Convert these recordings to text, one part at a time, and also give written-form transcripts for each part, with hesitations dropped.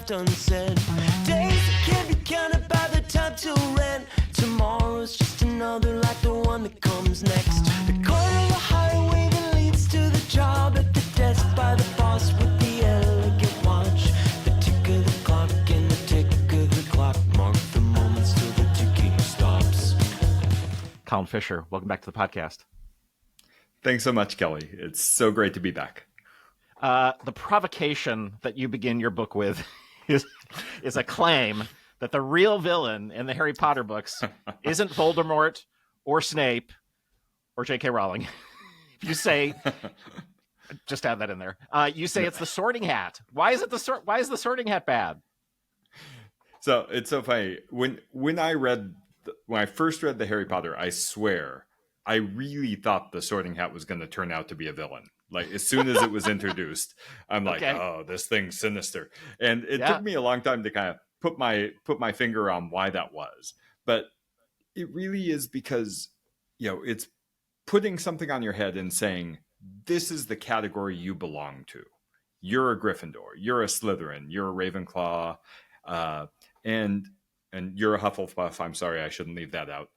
left unsaid. Days that can't be counted by the time till rent. Tomorrow's just another like the one that comes next. The corner of the highway that leads to the job at the desk by the boss with the elegant watch. The tick of the clock and the tick of the clock mark the moments till the ticking stops. Colin Fisher, welcome back to the podcast. Thanks so much, Kelly. It's so great to be back. The provocation that you begin your book with is a claim that the real villain in the Harry Potter books isn't Voldemort or Snape or J.K. Rowling. You say, just add that in there. You say it's the Sorting Hat. Why is the Sorting Hat bad? So it's so funny. When I first read the Harry Potter, I swear, I really thought the Sorting Hat was going to turn out to be a villain. Like as soon as it was introduced, I'm like, oh, this thing's sinister. And it took me a long time to kind of put my finger on why that was. But it really is because, it's putting something on your head and saying, this is the category you belong to. You're a Gryffindor, you're a Slytherin, you're a Ravenclaw, and you're a Hufflepuff. I'm sorry, I shouldn't leave that out.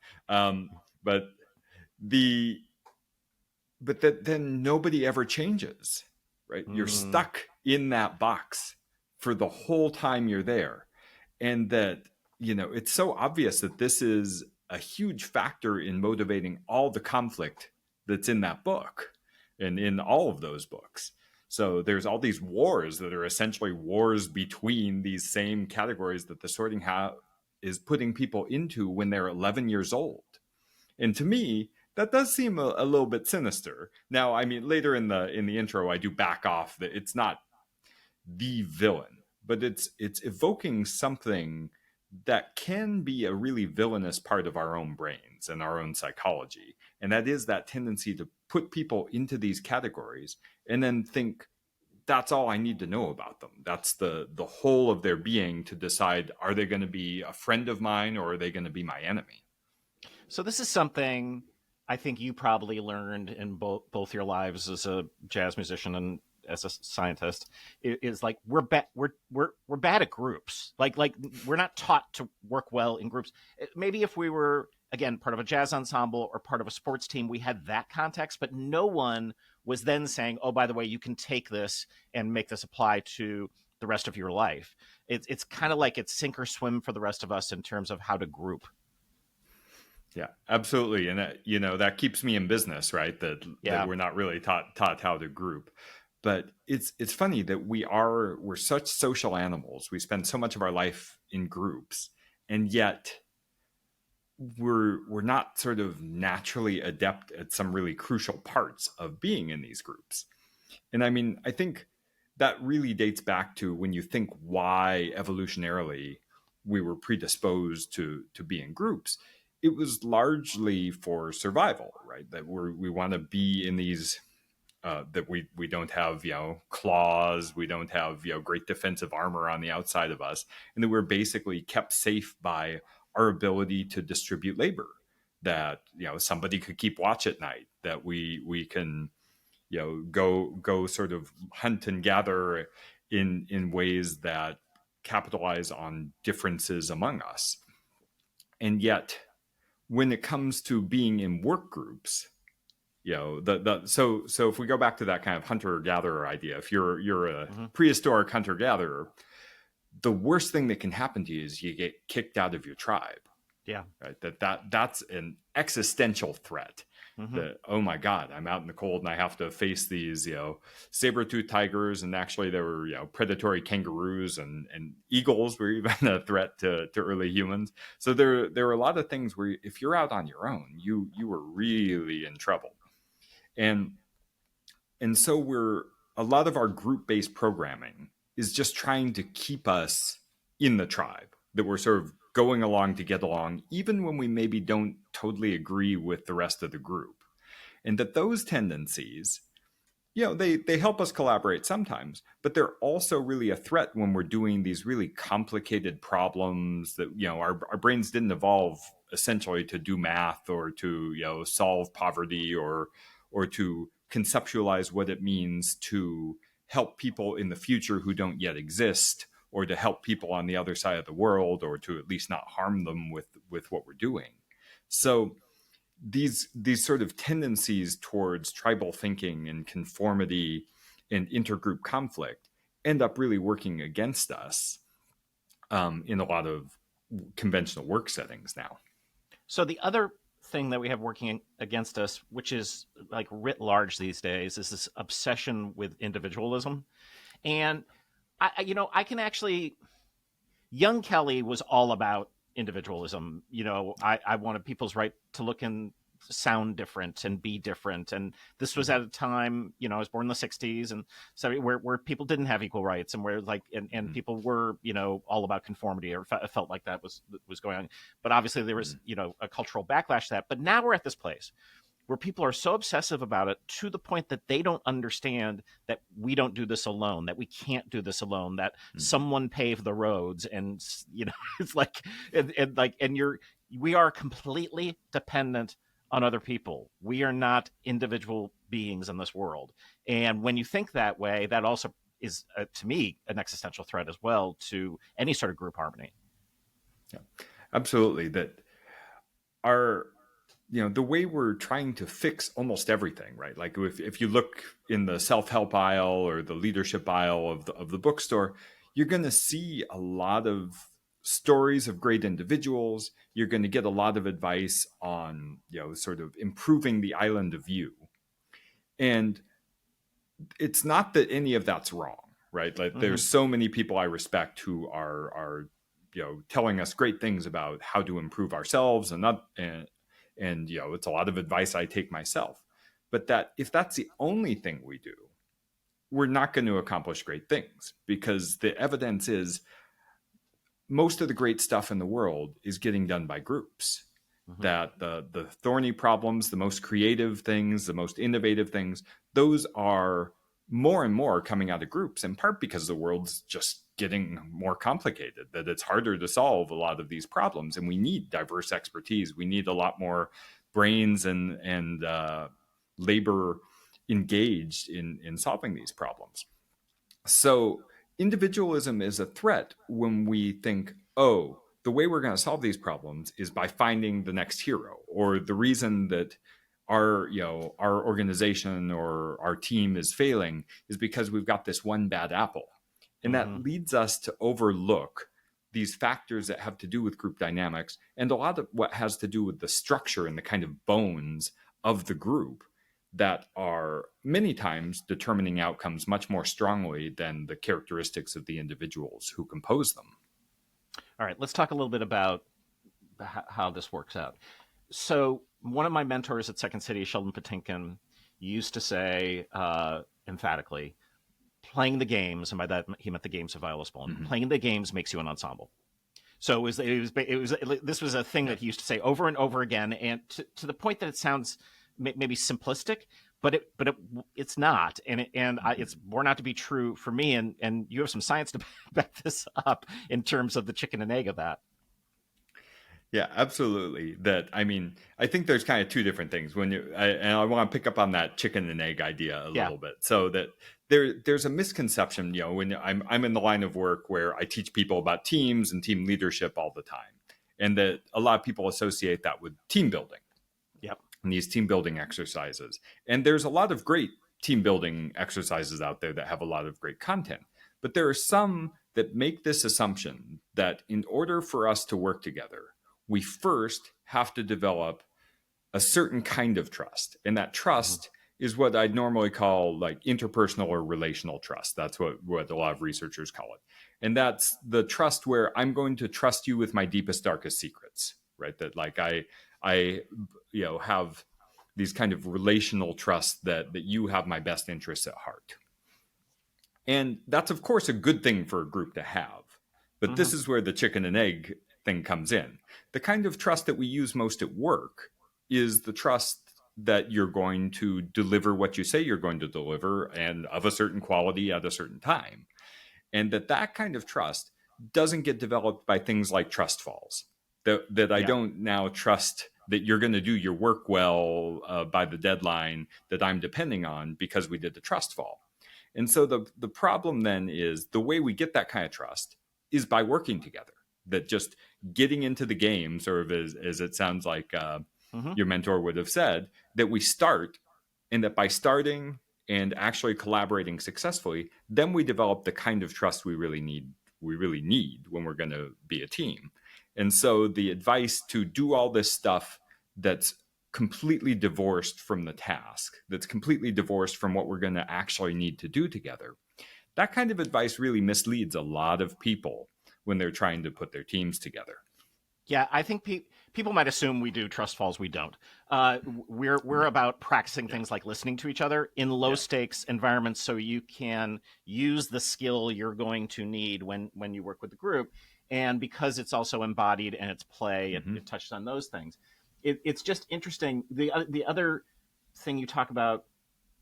But then nobody ever changes, right? You're stuck in that box for the whole time you're there. And that, it's so obvious that this is a huge factor in motivating all the conflict that's in that book and in all of those books. So there's all these wars that are essentially wars between these same categories that the Sorting Hat is putting people into when they're 11 years old. And to me, that does seem a little bit sinister. Now, I mean, later in the intro, I do back off that it's not the villain, but it's evoking something that can be a really villainous part of our own brains and our own psychology. And that is that tendency to put people into these categories and then think, that's all I need to know about them. That's the whole of their being to decide, are they going to be a friend of mine or are they going to be my enemy? So this is something I think you probably learned in both your lives as a jazz musician and as a scientist. Is like we're bad at groups. Like we're not taught to work well in groups. Maybe if we were, again, part of a jazz ensemble or part of a sports team, we had that context, but no one was then saying, oh, by the way, you can take this and make this apply to the rest of your life. It's kind of like it's sink or swim for the rest of us in terms of how to group. Yeah, absolutely. And that keeps me in business, right? That we're not really taught how to group. But it's funny that we're such social animals. We spend so much of our life in groups, and yet we're not sort of naturally adept at some really crucial parts of being in these groups. And I mean, I think that really dates back to when you think why evolutionarily we were predisposed to be in groups. It was largely for survival, right? That we want to be in these, that we don't have, claws, we don't have, great defensive armor on the outside of us. And that we're basically kept safe by our ability to distribute labor, that, somebody could keep watch at night, that we can, go sort of hunt and gather in ways that capitalize on differences among us. And yet, when it comes to being in work groups, so if we go back to that kind of hunter-gatherer idea, if you're a prehistoric hunter-gatherer, the worst thing that can happen to you is you get kicked out of your tribe. Yeah, right. That's an existential threat. That, oh my God, I'm out in the cold and I have to face these, saber-toothed tigers, and actually there were, predatory kangaroos and eagles were even a threat to early humans. So there are a lot of things where if you're out on your own, you were really in trouble. And so a lot of our group-based programming is just trying to keep us in the tribe, that we're sort of going along to get along, even when we maybe don't totally agree with the rest of the group. And that those tendencies, they help us collaborate sometimes, but they're also really a threat when we're doing these really complicated problems that, our brains didn't evolve essentially to do math or to, solve poverty or to conceptualize what it means to help people in the future who don't yet exist, or to help people on the other side of the world, or to at least not harm them with what we're doing. So these sort of tendencies towards tribal thinking and conformity and intergroup conflict end up really working against us in a lot of conventional work settings now. So the other thing that we have working against us, which is like writ large these days, is this obsession with individualism. And I can actually, young Kelly was all about individualism. I wanted people's right to look and sound different and be different. And this was at a time, I was born in the 60s and so where people didn't have equal rights, and where and people were, all about conformity, or felt like that was going on. But obviously there was, a cultural backlash to that. But now we're at this place where people are so obsessive about it to the point that they don't understand that we don't do this alone, that we can't do this alone, that someone paved the roads. And, it's like, we are completely dependent on other people. We are not individual beings in this world. And when you think that way, that also is, to me, an existential threat as well to any sort of group harmony. Yeah, absolutely. That the way we're trying to fix almost everything, right? Like if you look in the self-help aisle or the leadership aisle of the bookstore, you're going to see a lot of stories of great individuals. You're going to get a lot of advice on, sort of improving the island of you. And it's not that any of that's wrong, right? Like there's so many people I respect who are telling us great things about how to improve ourselves, and it's a lot of advice I take myself. But that if that's the only thing we do, we're not going to accomplish great things, because the evidence is most of the great stuff in the world is getting done by groups. That the thorny problems, the most creative things, the most innovative things, those are more and more coming out of groups, in part because the world's just getting more complicated, that it's harder to solve a lot of these problems. And we need diverse expertise. We need a lot more brains and labor engaged in solving these problems. So individualism is a threat when we think, oh, the way we're going to solve these problems is by finding the next hero, or the reason that our organization or our team is failing is because we've got this one bad apple. And that leads us to overlook these factors that have to do with group dynamics, and a lot of what has to do with the structure and the kind of bones of the group that are many times determining outcomes much more strongly than the characteristics of the individuals who compose them. All right, let's talk a little bit about how this works out. So one of my mentors at Second City, Sheldon Patinkin, used to say emphatically, playing the games, and by that he meant the games of Viola Spolin, playing the games makes you an ensemble. So this was a thing that he used to say over and over again, and to the point that it sounds maybe simplistic, but it's not, and it's borne out to be true for me. And you have some science to back this up in terms of the chicken and egg of that. Yeah, absolutely. I think there's kind of two different things and I want to pick up on that chicken and egg idea a little bit. So that there's a misconception, when I'm in the line of work where I teach people about teams and team leadership all the time, and that a lot of people associate that with team building. Yep. And these team building exercises. And there's a lot of great team building exercises out there that have a lot of great content. But there are some that make this assumption that in order for us to work together, we first have to develop a certain kind of trust. And that trust is what I'd normally call like interpersonal or relational trust. That's what a lot of researchers call it. And that's the trust where I'm going to trust you with my deepest, darkest secrets, right? That like I have these kind of relational trust that you have my best interests at heart. And that's, of course, a good thing for a group to have. But this is where the chicken and egg thing comes in. The kind of trust that we use most at work is the trust that you're going to deliver what you say you're going to deliver, and of a certain quality at a certain time. And that kind of trust doesn't get developed by things like trust falls. That I don't now trust that you're going to do your work well by the deadline that I'm depending on because we did the trust fall. And so the problem then is the way we get that kind of trust is by working together. That just getting into the game, sort of as it sounds like your mentor would have said, that we start, and that by starting and actually collaborating successfully, then we develop the kind of trust we really need when we're going to be a team. And so the advice to do all this stuff that's completely divorced from the task, that's completely divorced from what we're going to actually need to do together, that kind of advice really misleads a lot of people when they're trying to put their teams together. Yeah, I think people might assume we do trust falls. We don't. We're about practicing things like listening to each other in low stakes environments, so you can use the skill you're going to need when you work with the group. And because it's also embodied and it's play, it touches on those things. It's just interesting. The other thing you talk about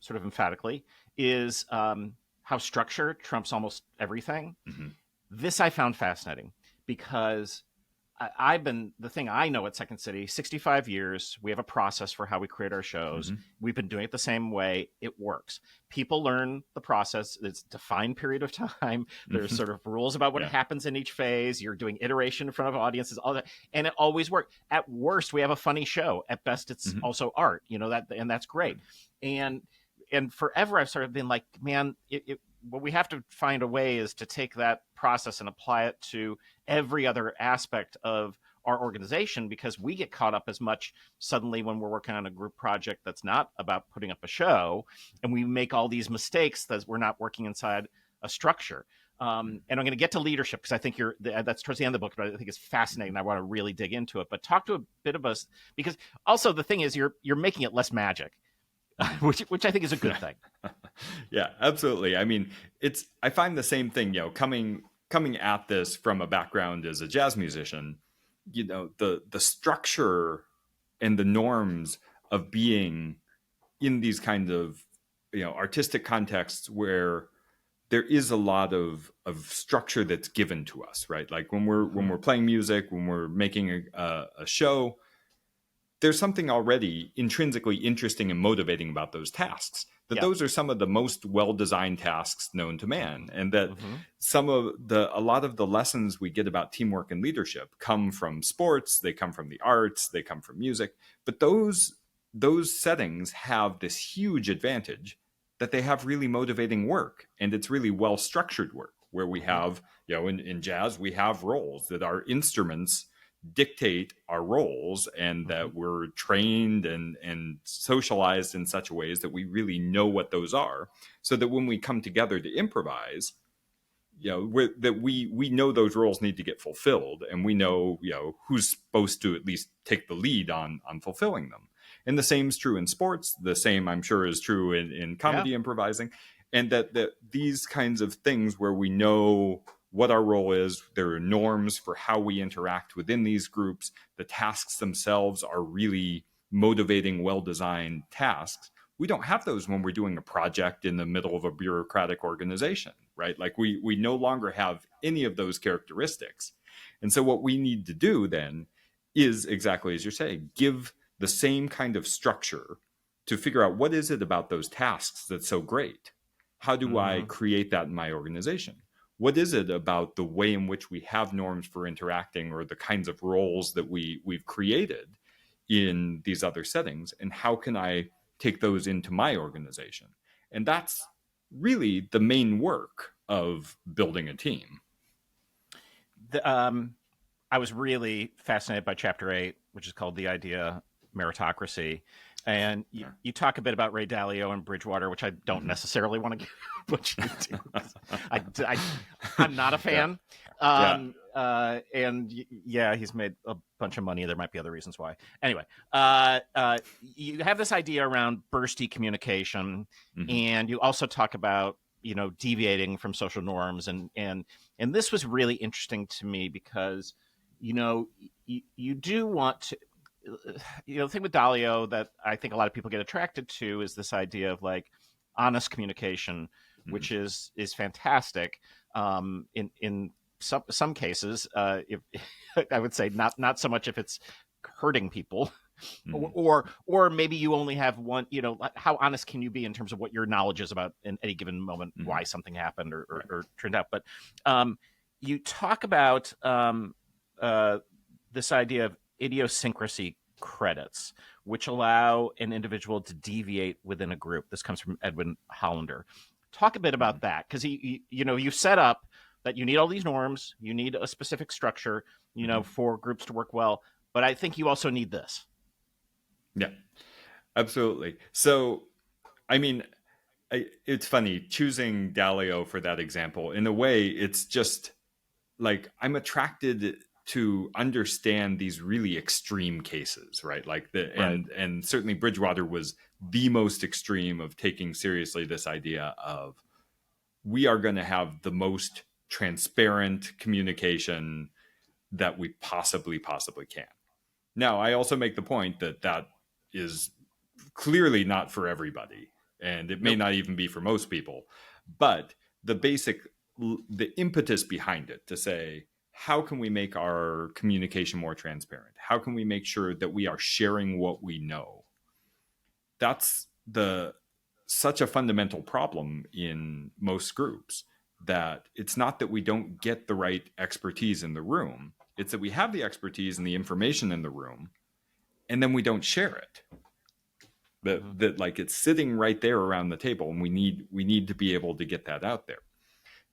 sort of emphatically is how structure trumps almost everything. This I found fascinating because the thing I know at Second City, 65 years, we have a process for how we create our shows. We've been doing it the same way. It works. People learn the process. It's a defined period of time. There's sort of rules about what happens in each phase. You're doing iteration in front of audiences, all that. And it always works. At worst, we have a funny show. At best, it's also art, and that's great. And forever I've sort of been like, man, what we have to find a way is to take that process and apply it to every other aspect of our organization, because we get caught up as much suddenly when we're working on a group project that's not about putting up a show, and we make all these mistakes that we're not working inside a structure. And I'm going to get to leadership because I think that's towards the end of the book, but I think it's fascinating. I want to really dig into it, but talk to a bit of us, because also the thing is you're making it less magic. which I think is a good thing. Yeah, absolutely. I mean, I find the same thing, coming at this from a background as a jazz musician, the structure and the norms of being in these kind of, artistic contexts where there is a lot of structure that's given to us, right? Like when we're playing music, when we're making a show, there's something already intrinsically interesting and motivating about those tasks, that those are some of the most well-designed tasks known to man. And that a lot of the lessons we get about teamwork and leadership come from sports, they come from the arts, they come from music. But those settings have this huge advantage that they have really motivating work. And it's really well-structured work where we have, in jazz, we have roles that our instruments dictate our roles, and that we're trained and socialized in such ways that we really know what those are, so that when we come together to improvise, that we know those roles need to get fulfilled, and we know who's supposed to at least take the lead on fulfilling them. And the same is true in sports. The same, I'm sure, is true in comedy improvising, and that these kinds of things where we know what our role is, there are norms for how we interact within these groups. The tasks themselves are really motivating, well-designed tasks. We don't have those when we're doing a project in the middle of a bureaucratic organization, right? Like we no longer have any of those characteristics. And so what we need to do then is, exactly as you're saying, give the same kind of structure to figure out what is it about those tasks that's so great? How do I create that in my organization? What is it about the way in which we have norms for interacting, or the kinds of roles that we've created in these other settings? And how can I take those into my organization? And that's really the main work of building a team. I was really fascinated by Chapter 8, which is called The Idea Meritocracy. And you talk a bit about Ray Dalio and Bridgewater, which I don't necessarily want to get much into. I'm not a fan. And he's made a bunch of money. There might be other reasons why. Anyway, you have this idea around bursty communication, and you also talk about deviating from social norms, and this was really interesting to me because you do want to. The thing with Dalio that I think a lot of people get attracted to is this idea of like honest communication, which is fantastic. In some cases, if I would say not so much if it's hurting people, or maybe you only have one. How honest can you be in terms of what your knowledge is about in any given moment, why something happened or turned out? But you talk about this idea of idiosyncrasy credits, which allow an individual to deviate within a group. This comes from Edwin Hollander. Talk a bit about that, because you set up that you need all these norms, you need a specific structure, for groups to work well. But I think you also need this. Yeah, absolutely. So, I mean, it's funny choosing Dalio for that example. In a way, it's just like I'm attracted to understand these really extreme cases, right? Like and certainly Bridgewater was the most extreme of taking seriously this idea of we are going to have the most transparent communication that we possibly can. Now, I also make the point that is clearly not for everybody, and it may not even be for most people, but the impetus behind it to say, how can we make our communication more transparent? How can we make sure that we are sharing what we know? That's such a fundamental problem in most groups, that it's not that we don't get the right expertise in the room. It's that we have the expertise and the information in the room, and then we don't share it. That like it's sitting right there around the table, and we need to be able to get that out there.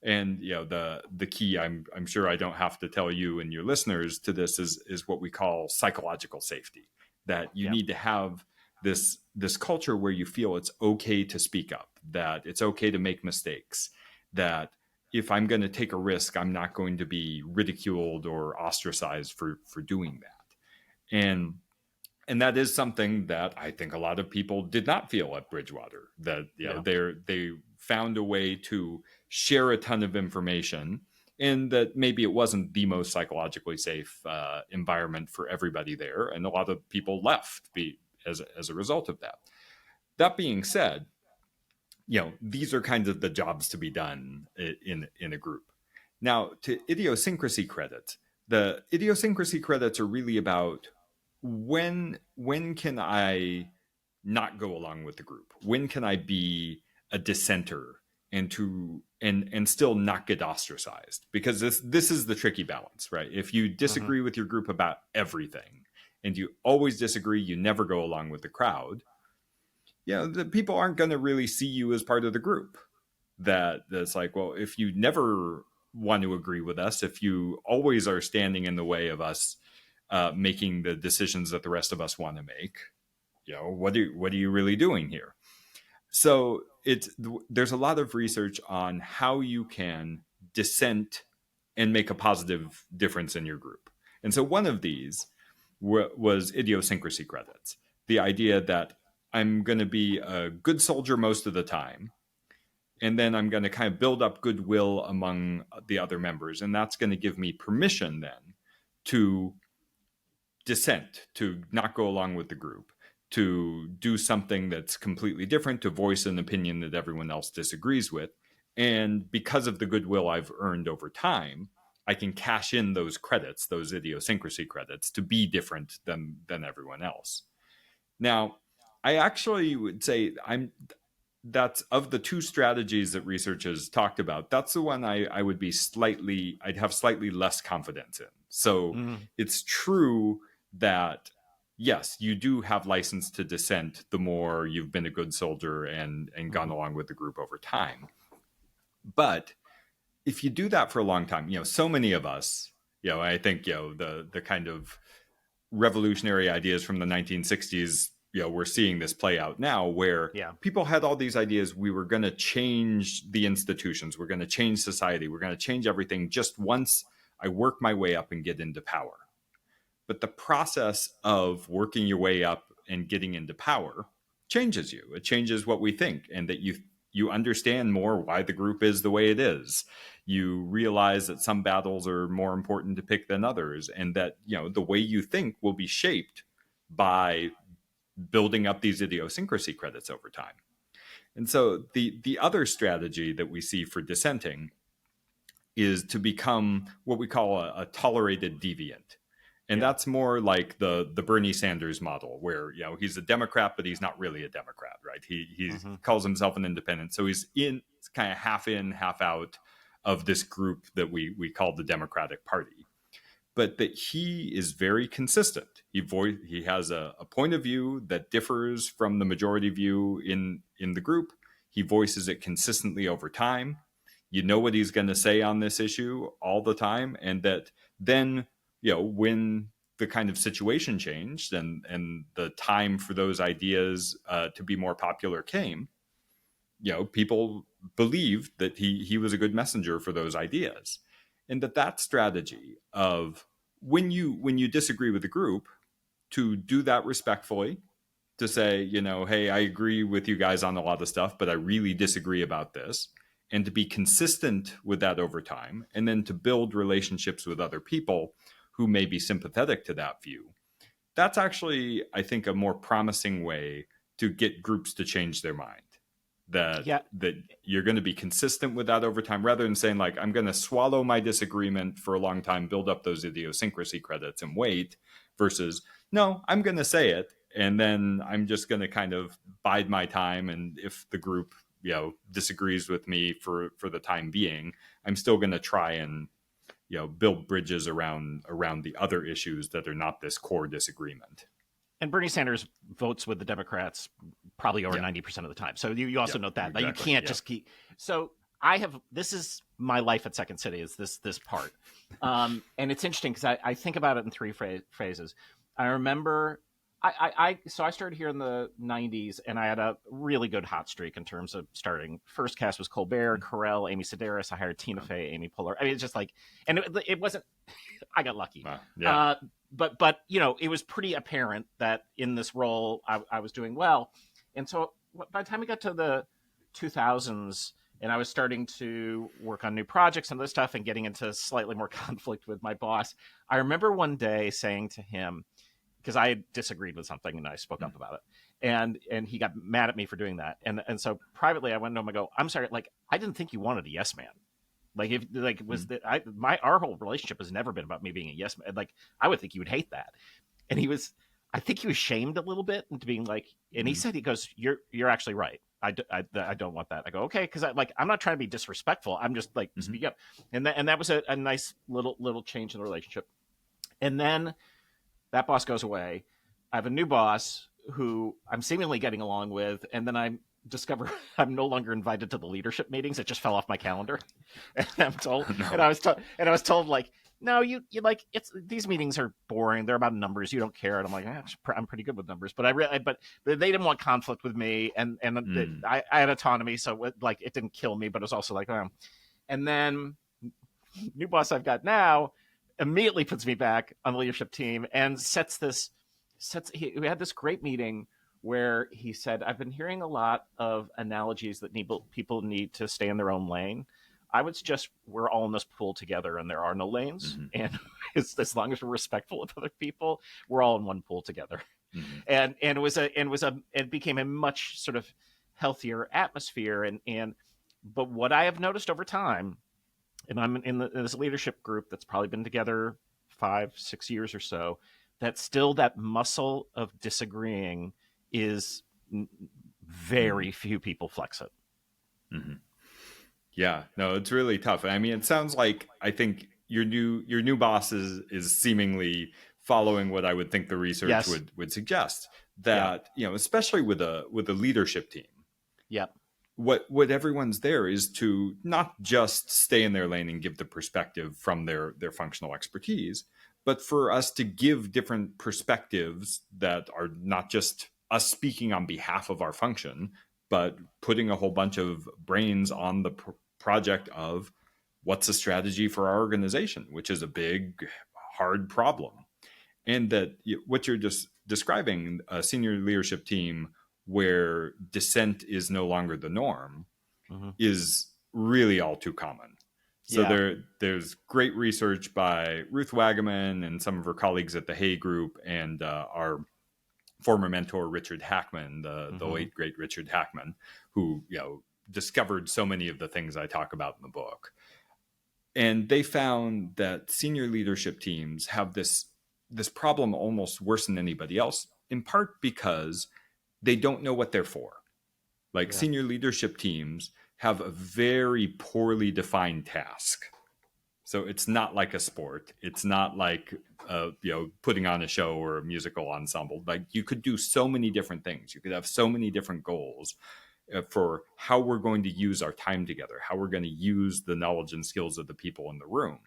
And the key, I'm sure I don't have to tell you and your listeners to this, is what we call psychological safety. That you need to have this culture where you feel it's okay to speak up, that it's okay to make mistakes, that if I'm going to take a risk, I'm not going to be ridiculed or ostracized for doing that. And that is something that I think a lot of people did not feel at Bridgewater, that they found a way to share a ton of information, and that maybe it wasn't the most psychologically safe environment for everybody there. And a lot of people left as a result of that. That being said, these are kind of the jobs to be done in a group. Now, to idiosyncrasy credits, the idiosyncrasy credits are really about when can I not go along with the group? When can I be a dissenter and still not get ostracized? Because this is the tricky balance, right? If you disagree with your group about everything, and you always disagree, you never go along with the crowd, the people aren't going to really see you as part of the group. That's like, well, if you never want to agree with us, if you always are standing in the way of us making the decisions that the rest of us want to make, what are you really doing here? So there's a lot of research on how you can dissent and make a positive difference in your group. And so one of these was idiosyncrasy credits. The idea that I'm going to be a good soldier most of the time, and then I'm going to kind of build up goodwill among the other members. And that's going to give me permission then to dissent, to not go along with the group, to do something that's completely different, to voice an opinion that everyone else disagrees with. And because of the goodwill I've earned over time, I can cash in those credits, those idiosyncrasy credits, to be different than everyone else. Now, I actually would say that's of the two strategies that research has talked about, that's the one I'd have slightly less confidence in. So it's true that, yes, you do have license to dissent the more you've been a good soldier and gone along with the group over time. But if you do that for a long time, so many of us, I think, the kind of revolutionary ideas from the 1960s, we're seeing this play out now, where people had all these ideas. We were going to change the institutions. We're going to change society. We're going to change everything just once I work my way up and get into power. But the process of working your way up and getting into power changes you. It changes what we think, and that you understand more why the group is the way it is. You realize that some battles are more important to pick than others, and that the way you think will be shaped by building up these idiosyncrasy credits over time. And so the other strategy that we see for dissenting is to become what we call a tolerated deviant. And that's more like the Bernie Sanders model, where he's a Democrat, but he's not really a Democrat, right? He calls himself an independent, so he's kind of half in, half out of this group that we call the Democratic Party, but that he is very consistent. He has a point of view that differs from the majority view in the group. He voices it consistently over time. You know what he's going to say on this issue all the time, and that then, when the kind of situation changed and the time for those ideas to be more popular came, people believed that he was a good messenger for those ideas. And that strategy of when you disagree with the group, to do that respectfully, to say, hey, I agree with you guys on a lot of stuff, but I really disagree about this. And to be consistent with that over time, and then to build relationships with other people who may be sympathetic to that view. That's actually, I think, a more promising way to get groups to change their mind. That you're going to be consistent with that over time, rather than saying, like, I'm going to swallow my disagreement for a long time, build up those idiosyncrasy credits and wait, versus, no, I'm going to say it, and then I'm just going to kind of bide my time. And if the group, disagrees with me for the time being, I'm still going to try and, build bridges around the other issues that are not this core disagreement. And Bernie Sanders votes with the Democrats probably over 90% of the time. So you also note that. Exactly. Like, you can't just keep. So this is my life at Second City, is this part. And it's interesting because I think about it in three phases. I remember so I started here in the 90s, and I had a really good hot streak in terms of starting. First cast was Colbert, Carell, Amy Sedaris. I hired Tina Fey, Amy Poehler. I mean, it's just like, and it wasn't, I got lucky. Yeah. But it was pretty apparent that in this role, I was doing well. And so by the time we got to the 2000s, and I was starting to work on new projects and this stuff and getting into slightly more conflict with my boss, I remember one day saying to him, because I disagreed with something and I spoke up about it, and he got mad at me for doing that. And so privately I went to him, I go, I'm sorry, like, I didn't think you wanted a yes man. Like, if like was that our whole relationship has never been about me being a yes man. Like, I would think you would hate that. And I think he was shamed a little bit into being like, and he said, he goes, you're actually right. I don't want that. I go, okay, because I'm not trying to be disrespectful. I'm just like, speak up. And that was a nice little change in the relationship. And then that boss goes away. I have a new boss who I'm seemingly getting along with, and then I discover I'm no longer invited to the leadership meetings. It just fell off my calendar, and I'm told, and I was told, like, no, you like, it's, these meetings are boring. They're about numbers. You don't care. And I'm like, I'm pretty good with numbers, but but they didn't want conflict with me, and I had autonomy, so it didn't kill me, but it was also like, oh. And then new boss I've got now immediately puts me back on the leadership team and we had this great meeting where he said, I've been hearing a lot of analogies that people need to stay in their own lane. I would suggest we're all in this pool together and there are no lanes. And as long as we're respectful of other people, we're all in one pool together. And it became a much sort of healthier atmosphere. But what I have noticed over time, and I'm in this leadership group that's probably been together 5-6 years or so, that still that muscle of disagreeing is very few people flex it. Yeah, no, it's really tough. I mean, it sounds like, I think your new boss is seemingly following what I would think the research would suggest, that, especially with a leadership team. Yep. What everyone's there is to not just stay in their lane and give the perspective from their functional expertise, but for us to give different perspectives that are not just us speaking on behalf of our function, but putting a whole bunch of brains on the project of what's a strategy for our organization, which is a big, hard problem. And that what you're just describing, a senior leadership team where dissent is no longer the norm, is really all too common. So there's great research by Ruth Wagaman and some of her colleagues at the Hay Group, and our former mentor Richard Hackman, the late great Richard Hackman, who discovered so many of the things I talk about in the book. And they found that senior leadership teams have this problem almost worse than anybody else, in part because they don't know what they're for. Like, senior leadership teams have a very poorly defined task. So it's not like a sport. It's not like putting on a show or a musical ensemble. Like, you could do so many different things. You could have so many different goals for how we're going to use our time together, how we're going to use the knowledge and skills of the people in the room.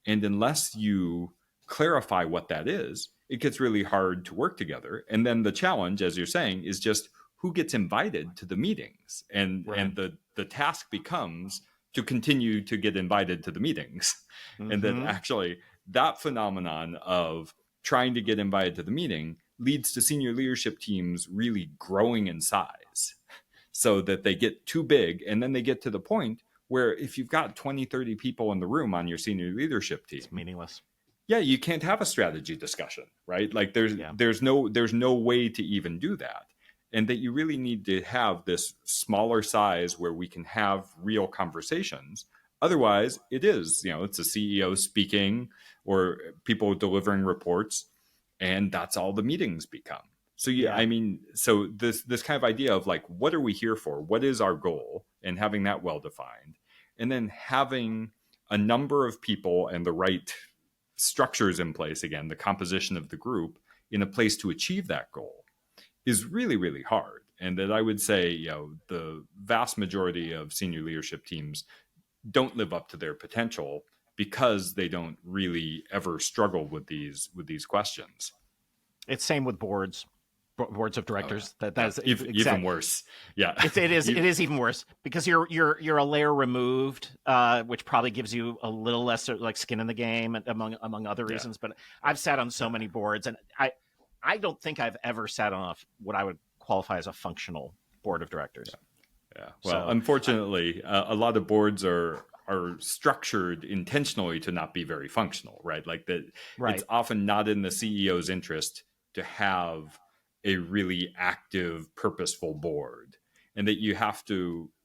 And unless you clarify what that is, it gets really hard to work together. And then the challenge, as you're saying, is just who gets invited to the meetings. And the task becomes to continue to get invited to the meetings. Mm-hmm. And that actually that phenomenon of trying to get invited to the meeting leads to senior leadership teams really growing in size so that they get too big. And then they get to the point where if you've got 20, 30 people in the room on your senior leadership team, it's meaningless. Yeah, you can't have a strategy discussion, right? Like there's no way to even do that. And that you really need to have this smaller size where we can have real conversations. Otherwise, it's a CEO speaking or people delivering reports, and that's all the meetings become. So so this kind of idea of like, what are we here for? What is our goal? And having that well defined, and then having a number of people and the right structures in place, again, the composition of the group in a place to achieve that goal is really, really hard. And that I would say, the vast majority of senior leadership teams don't live up to their potential because they don't really ever struggle with these questions. It's same with boards of directors. That's even worse. Yeah, it is even worse because you're a layer removed, which probably gives you a little less like skin in the game, among other reasons. But I've sat on so many boards, and I don't think I've ever sat on what I would qualify as a functional board of directors. Yeah. Well, unfortunately, a lot of boards are structured intentionally to not be very functional, right? Like that. Right. It's often not in the CEO's interest to have a really active, purposeful board, and that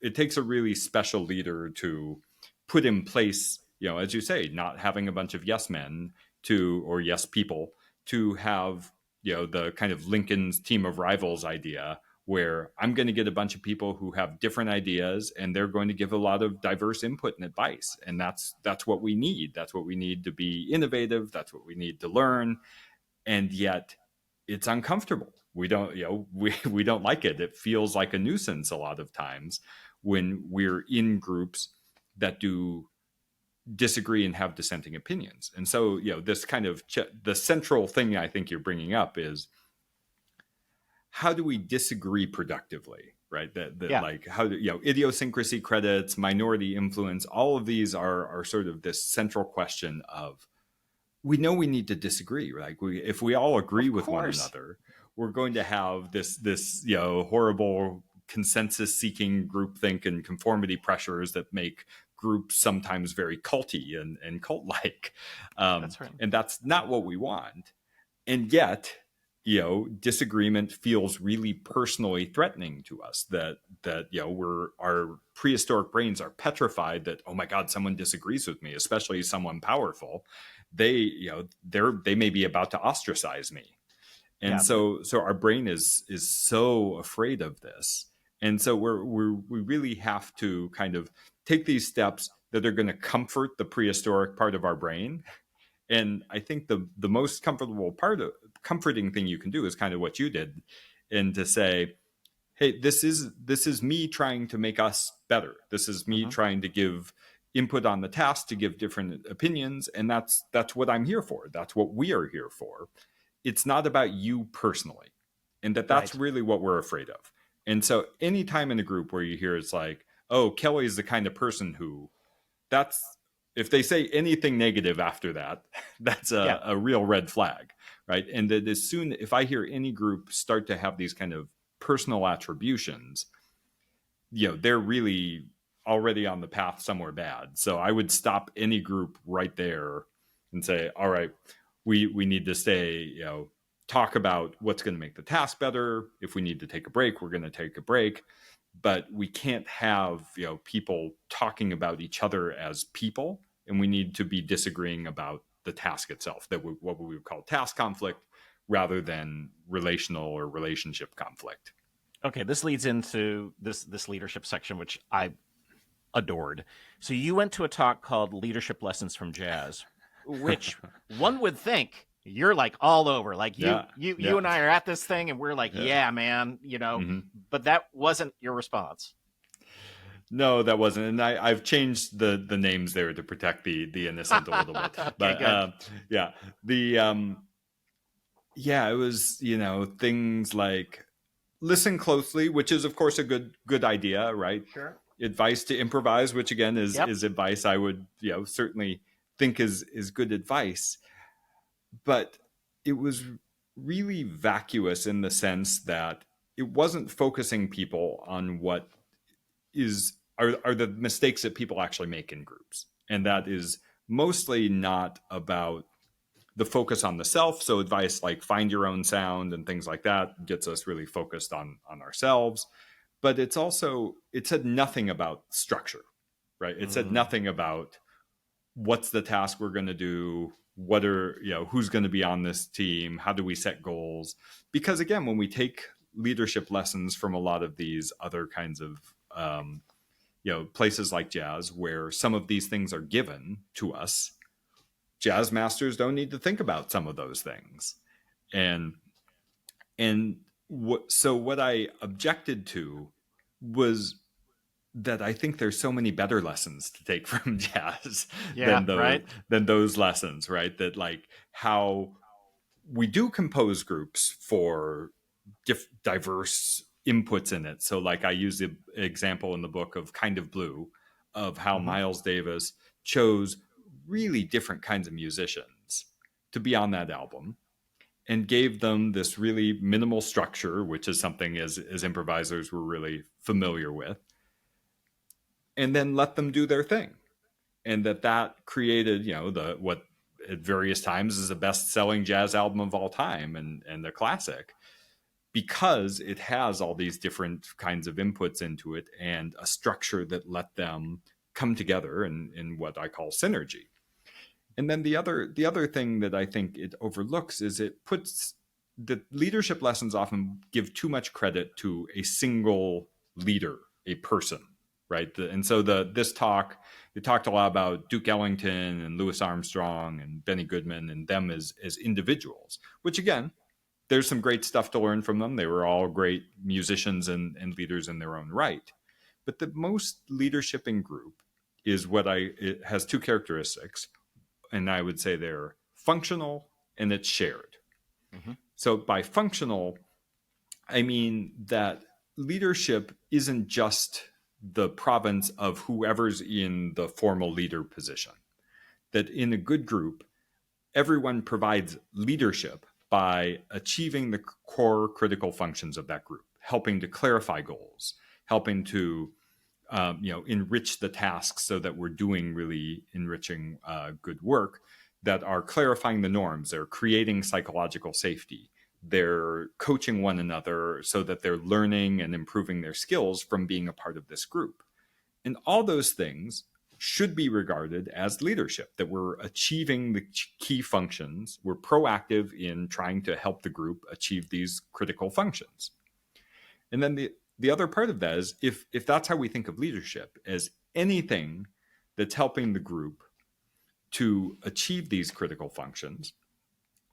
it takes a really special leader to put in place, as you say, not having a bunch of yes men or yes people to have, the kind of Lincoln's team of rivals idea, where I'm going to get a bunch of people who have different ideas and they're going to give a lot of diverse input and advice. And that's what we need. That's what we need to be innovative. That's what we need to learn. And yet it's uncomfortable. We don't, we don't like it. It feels like a nuisance a lot of times when we're in groups that do disagree and have dissenting opinions. And so, this kind of the central thing I think you're bringing up is, how do we disagree productively, right? Like how do, idiosyncrasy credits, minority influence, all of these are sort of this central question of, we know we need to disagree. Like if we all agree with one another, we're going to have this horrible consensus-seeking groupthink and conformity pressures that make groups sometimes very culty and cult-like. That's right. And that's not what we want. And yet, disagreement feels really personally threatening to us. That our prehistoric brains are petrified that, oh my God, someone disagrees with me, especially someone powerful. They may be about to ostracize me. And so our brain is so afraid of this. And so we really have to kind of take these steps that are going to comfort the prehistoric part of our brain. And I think the most comforting thing you can do is kind of what you did, and to say, hey, this is me trying to make us better. This is me trying to give input on the task, to give different opinions. And that's what I'm here for. That's what we are here for. It's not about you personally. And that's really what we're afraid of. And so anytime in a group where you hear it's like, oh, Kelly is the kind of person who, if they say anything negative after that, that's a real red flag, right? And that as soon, if I hear any group start to have these kind of personal attributions, they're really already on the path somewhere bad. So I would stop any group right there and say, all right, we need to stay, talk about what's going to make the task better. If we need to take a break, we're going to take a break. But we can't have, people talking about each other as people, and we need to be disagreeing about the task itself, what we would call task conflict rather than relational or relationship conflict. Okay, this leads into this leadership section, which I adored. So you went to a talk called Leadership Lessons from Jazz, which one would think you're like all over. Like you and I are at this thing and we're like, yeah man, but that wasn't your response. No, that wasn't. And I've changed the names there to protect the innocent a little bit. Okay, but it was, things like listen closely, which is of course a good idea, right? Sure. Advice to improvise, which again is advice I would, certainly think is good advice. But it was really vacuous in the sense that it wasn't focusing people on what are the mistakes that people actually make in groups. And that is mostly not about the focus on the self. So advice like find your own sound and things like that gets us really focused on ourselves. But it said nothing about structure, right? It said nothing about what's the task we're going to do, who's going to be on this team, how do we set goals? Because again, when we take leadership lessons from a lot of these other kinds of places like jazz, where some of these things are given to us, jazz masters don't need to think about some of those things. So what I objected to was that I think there's so many better lessons to take from jazz than those lessons, right? That like how we do compose groups for diverse inputs in it. So like I use the example in the book of Kind of Blue, of how Miles Davis chose really different kinds of musicians to be on that album and gave them this really minimal structure, which is something as improvisers we're really familiar with, and then let them do their thing. And that created, what at various times is the best-selling jazz album of all time and a classic, because it has all these different kinds of inputs into it and a structure that let them come together in what I call synergy. And then the other thing that I think it overlooks is it puts the leadership lessons often give too much credit to a single leader, a person, right? This talk, it talked a lot about Duke Ellington and Louis Armstrong and Benny Goodman and them as individuals, which again, there's some great stuff to learn from them. They were all great musicians and leaders in their own right. But the most leadership in group is it has two characteristics. And I would say they're functional and it's shared. Mm-hmm. So by functional, I mean that leadership isn't just the province of whoever's in the formal leader position. That in a good group, everyone provides leadership by achieving the core critical functions of that group, helping to clarify goals, helping to enrich the tasks so that we're doing really enriching good work, that are clarifying the norms. They're creating psychological safety. They're coaching one another so that they're learning and improving their skills from being a part of this group. And all those things should be regarded as leadership, that we're achieving the key functions. We're proactive in trying to help the group achieve these critical functions. And then the other part of that is if that's how we think of leadership, as anything that's helping the group to achieve these critical functions,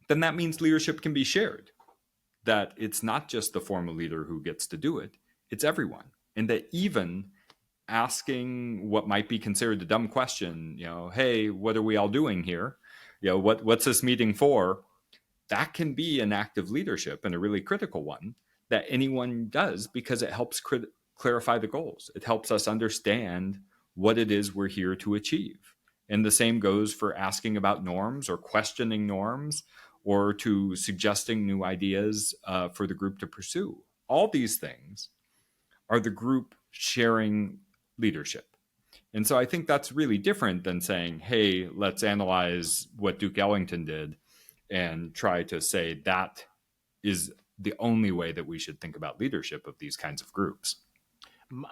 then that means leadership can be shared. That it's not just the formal leader who gets to do it, it's everyone. And that even asking what might be considered a dumb question, hey, what are we all doing here? What's this meeting for? That can be an act of leadership, and a really critical one, that anyone does, because it helps clarify the goals. It helps us understand what it is we're here to achieve. And the same goes for asking about norms or questioning norms or to suggesting new ideas for the group to pursue. All these things are the group sharing leadership. And so I think that's really different than saying, hey, let's analyze what Duke Ellington did and try to say that is the only way that we should think about leadership of these kinds of groups.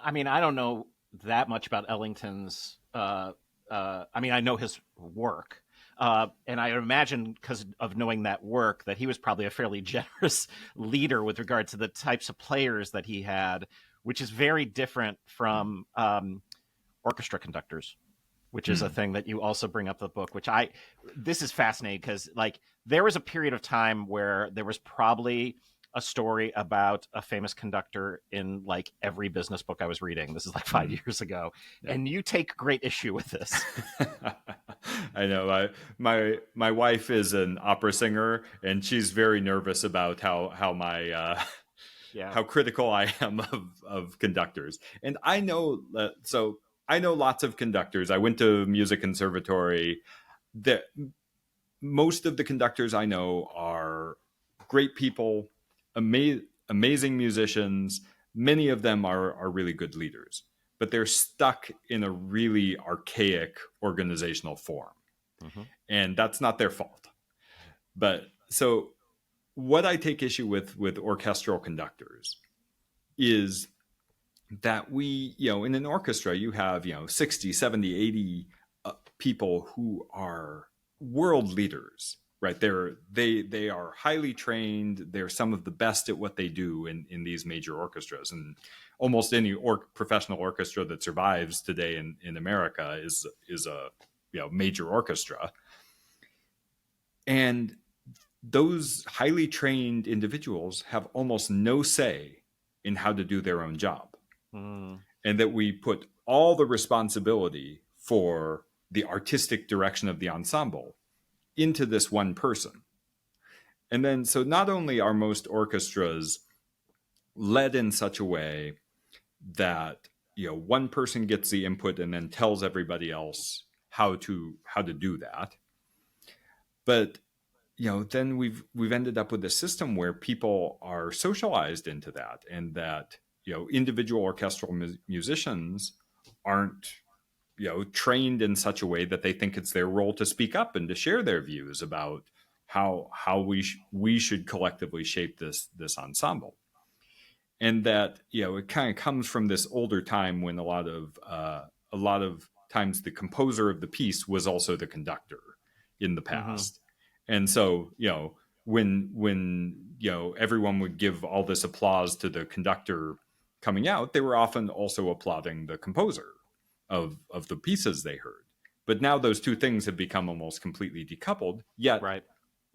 I mean, I don't know that much about Ellington's. I know his work. And I imagine, because of knowing that work, that he was probably a fairly generous leader with regard to the types of players that he had, which is very different from orchestra conductors, which is a thing that you also bring up in the book, this is fascinating because like there was a period of time where there was probably a story about a famous conductor in like every business book I was reading. This is like 5 years ago. Yeah. And you take great issue with this. I know. My wife is an opera singer, and she's very nervous about how my how critical I am of conductors. And I know so I know lots of conductors. I went to music conservatory. Most of the conductors I know are great people, amazing musicians. Many of them are really good leaders, but they're stuck in a really archaic organizational form. And that's not their fault. But so what I take issue with orchestral conductors is that in an orchestra, you have, 60, 70, 80 people who are world leaders, right? They are highly trained. They're some of the best at what they do in these major orchestras. And almost any professional orchestra that survives today in America is a major orchestra. And those highly trained individuals have almost no say in how to do their own job. And that we put all the responsibility for the artistic direction of the ensemble into this one person. And then, so not only are most orchestras led in such a way that, one person gets the input and then tells everybody else how to do that, but then we've ended up with a system where people are socialized into that, and that individual orchestral musicians aren't trained in such a way that they think it's their role to speak up and to share their views about how we should collectively shape this ensemble. And that it kind of comes from this older time when a lot of times the composer of the piece was also the conductor in the past. And so, when everyone would give all this applause to the conductor coming out, they were often also applauding the composer of the pieces they heard. But now those two things have become almost completely decoupled. Yet, right.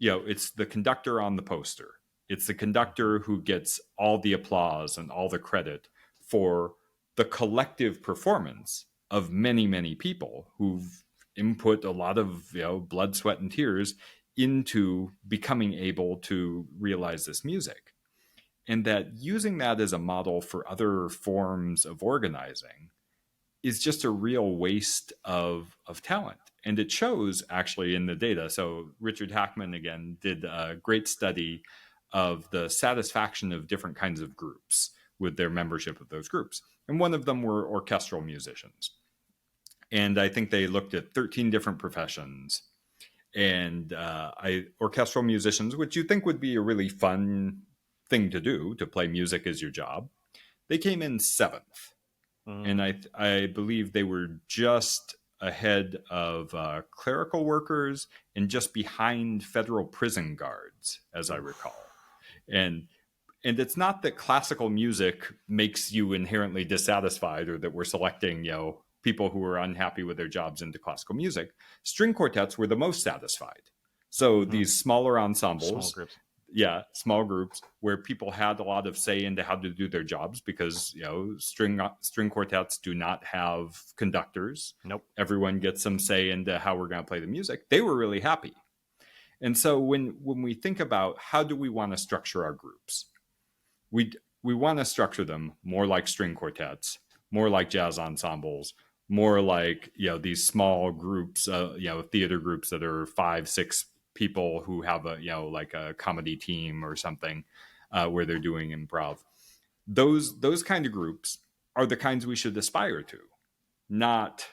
It's the conductor on the poster. It's the conductor who gets all the applause and all the credit for the collective performance of many, many people who've input a lot of blood, sweat, and tears into becoming able to realize this music. And that using that as a model for other forms of organizing is just a real waste of talent. And it shows actually in the data. So Richard Hackman, again, did a great study of the satisfaction of different kinds of groups with their membership of those groups. And one of them were orchestral musicians. And I think they looked at 13 different professions. And orchestral musicians, which you think would be a really fun thing to do, to play music as your job, they came in 7th. And I believe they were just ahead of clerical workers and just behind federal prison guards, as I recall. And it's not that classical music makes you inherently dissatisfied, or that we're selecting, people who are unhappy with their jobs into classical music. String quartets were the most satisfied. So these smaller ensembles, small groups where people had a lot of say into how to do their jobs, because string quartets do not have conductors. Nope. Everyone gets some say into how we're going to play the music. They were really happy. And so when we think about how do we want to structure our groups, we want to structure them more like string quartets, more like jazz ensembles, more like these small groups, theater groups that are 5-6 people who have like a comedy team or something, where they're doing improv. Those kind of groups are the kinds we should aspire to, not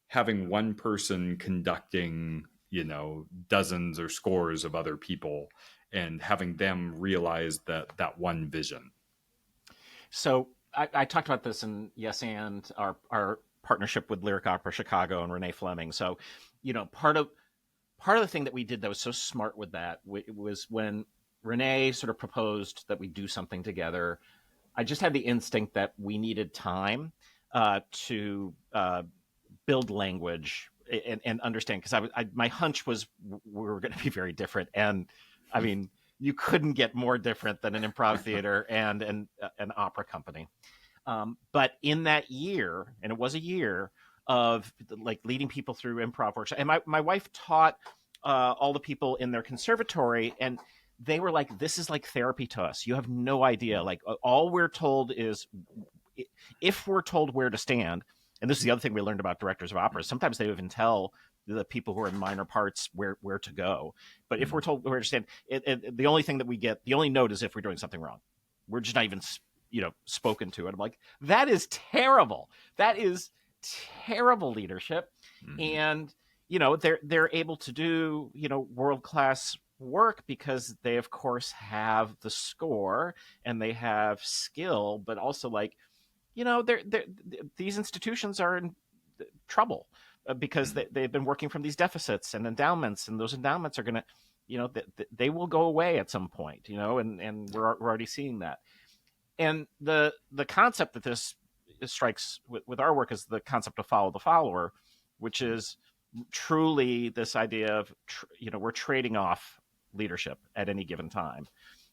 having one person conducting dozens or scores of other people and having them realize that one vision. So I talked about this in Yes and our partnership with Lyric Opera Chicago and Renee Fleming. So, part of the thing that we did that was so smart with that was when Renee sort of proposed that we do something together. I just had the instinct that we needed time to build language and understand, because my hunch was we were going to be very different, and I mean, you couldn't get more different than an improv theater and an opera company. But in that year, and it was a year of like leading people through improv workshops, and my wife taught all the people in their conservatory, and they were like, this is like therapy to us. You have no idea. Like, all we're told is, if we're told where to stand, and this is the other thing we learned about directors of operas, sometimes they even tell the people who are in minor parts where to go. But if we're told where to stand, the only thing that we get, the only note is if we're doing something wrong. We're just not even, spoken to. And I'm like, that is terrible. That is terrible leadership. And, they're able to do, world-class work because they, of course, have the score and they have skill, but also, like, these institutions are in trouble because they've been working from these deficits and endowments, and those endowments are going to, they will go away at some point, and we're already seeing that. And the concept that this strikes with our work is the concept of follow the follower, which is truly this idea of, we're trading off leadership at any given time.